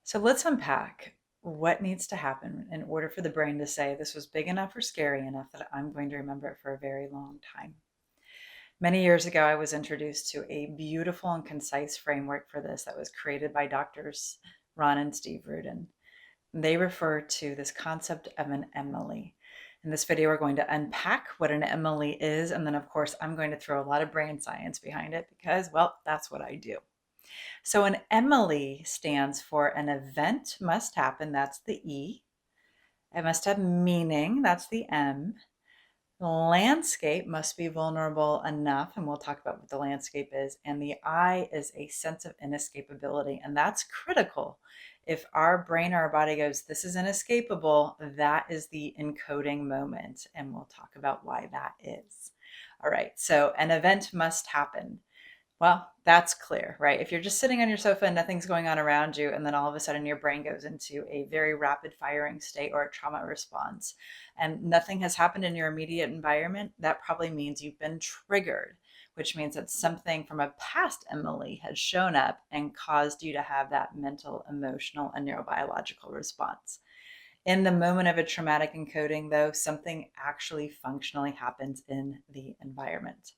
So let's unpack what needs to happen in order for the brain to say this was big enough or scary enough that I'm going to remember it for a very long time. Many years ago, I was introduced to a beautiful and concise framework for this that was created by doctors Ron and Steve Ruden. They refer to this concept of an E.M.L.I. In this video, we're going to unpack what an E.M.L.I is, and then, of course, I'm going to throw a lot of brain science behind it because, well, that's what I do. So an E.M.L.I stands for an event must happen, that's the E. It must have meaning, that's the M. The landscape must be vulnerable enough, and we'll talk about what the landscape is. And the I is a sense of inescapability, and that's critical. If our brain or our body goes, this is inescapable, that is the encoding moment, and we'll talk about why that is. All right, so an event must happen. Well, that's clear, right? If you're just sitting on your sofa and nothing's going on around you, and then all of a sudden your brain goes into a very rapid firing state or a trauma response, and nothing has happened in your immediate environment, that probably means you've been triggered, which means that something from a past E.M.L.I has shown up and caused you to have that mental, emotional, and neurobiological response. In the moment of a traumatic encoding, though, something actually functionally happens in the environment.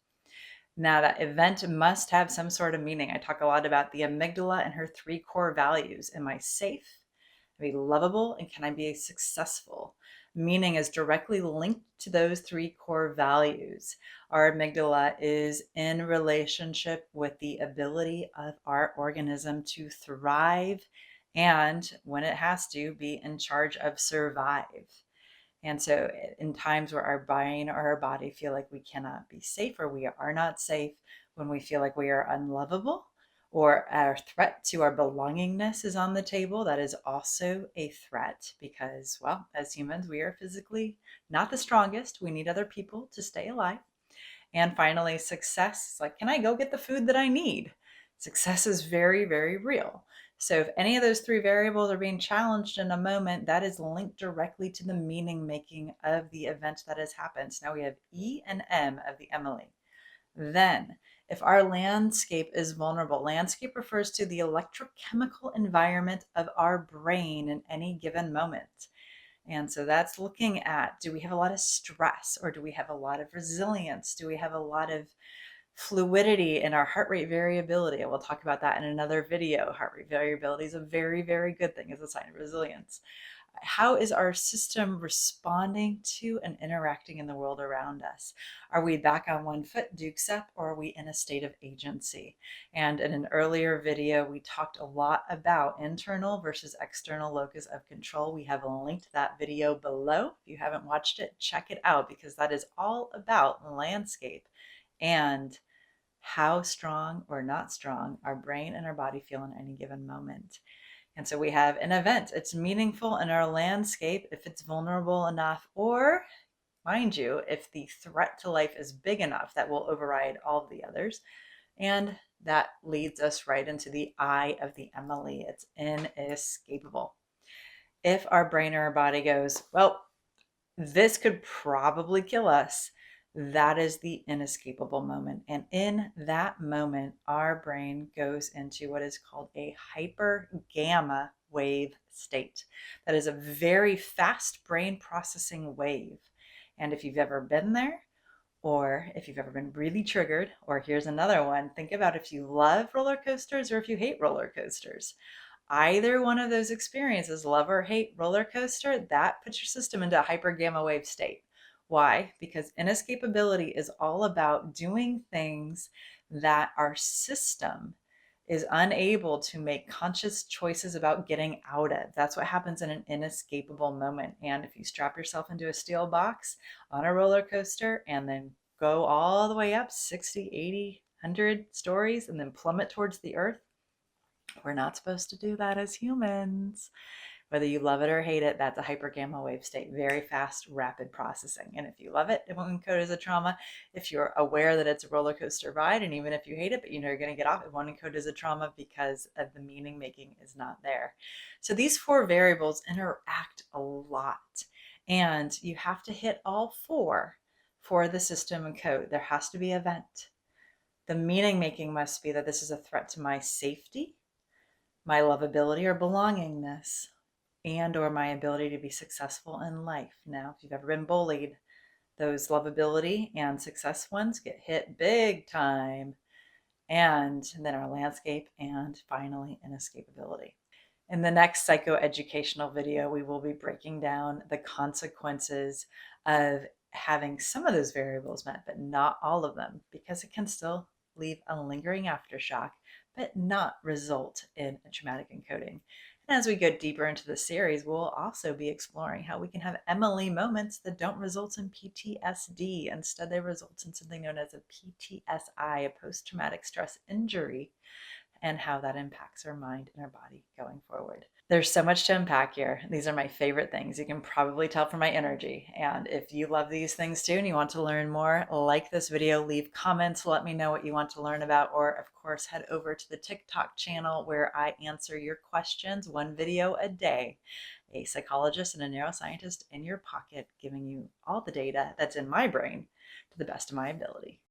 Now, that event must have some sort of meaning. I talk a lot about the amygdala and her three core values. Am I safe? Am I lovable? And can I be successful? Meaning is directly linked to those three core values. Our amygdala is in relationship with the ability of our organism to thrive and, when it has to, be in charge of survive. And so, in times where our brain or our body feel like we cannot be safe or we are not safe, when we feel like we are unlovable or our threat to our belongingness is on the table, that is also a threat because, well, as humans, we are physically not the strongest. We need other people to stay alive. And finally, success is like, can I go get the food that I need? Success is very, very real. So if any of those three variables are being challenged in a moment, that is linked directly to the meaning making of the event that has happened. So now we have E and M of the E.M.L.I. Then, if our landscape is vulnerable, landscape refers to the electrochemical environment of our brain in any given moment. And so that's looking at, do we have a lot of stress or do we have a lot of resilience? Do we have a lot of fluidity in our heart rate variability? And we'll talk about that in another video. Heart rate variability is a very, very good thing as a sign of resilience. How is our system responding to and interacting in the world around us? Are we back on one foot, dukes up, or are we in a state of agency? And in an earlier video, we talked a lot about internal versus external locus of control. We have linked that video below. If you haven't watched it, check it out because that is all about landscape and how strong or not strong our brain and our body feel in any given moment. And so we have an event. It's meaningful in our landscape if it's vulnerable enough, or, mind you, if the threat to life is big enough that will override all of the others. And that leads us right into the I of the E.M.L.I. It's inescapable. If our brain or our body goes, well, this could probably kill us, that is the inescapable moment. And in that moment, our brain goes into what is called a hyper gamma wave state. That is a very fast brain processing wave. And if you've ever been there, or if you've ever been really triggered, or here's another one, think about if you love roller coasters or if you hate roller coasters. Either one of those experiences, love or hate roller coaster, that puts your system into a hyper gamma wave state. Why? Because inescapability is all about doing things that our system is unable to make conscious choices about getting out of. That's what happens in an inescapable moment. And if you strap yourself into a steel box on a roller coaster and then go all the way up 60, 80, 100 stories and then plummet towards the earth, we're not supposed to do that as humans. Whether you love it or hate it, that's a hyper gamma wave state, very fast, rapid processing. And if you love it, it won't encode as a trauma. If you're aware that it's a roller coaster ride, and even if you hate it, but you know you're going to get off, it won't encode as a trauma because of the meaning making is not there. So these four variables interact a lot. And you have to hit all four for the system and code. There has to be event. The meaning making must be that this is a threat to my safety, my lovability or belongingness, and or my ability to be successful in life. Now, if you've ever been bullied, those lovability and success ones get hit big time. And then our landscape, and finally, inescapability. In the next psychoeducational video, we will be breaking down the consequences of having some of those variables met, but not all of them, because it can still leave a lingering aftershock, but not result in a traumatic encoding. And as we go deeper into the series, we'll also be exploring how we can have E.M.L.I moments that don't result in PTSD. Instead, they result in something known as a PTSI, a post-traumatic stress injury, and how that impacts our mind and our body going forward. There's so much to unpack here. These are my favorite things. You can probably tell from my energy. And if you love these things too and you want to learn more, like this video, leave comments, let me know what you want to learn about, or of course, head over to the TikTok channel where I answer your questions, one video a day. A psychologist and a neuroscientist in your pocket, giving you all the data that's in my brain to the best of my ability.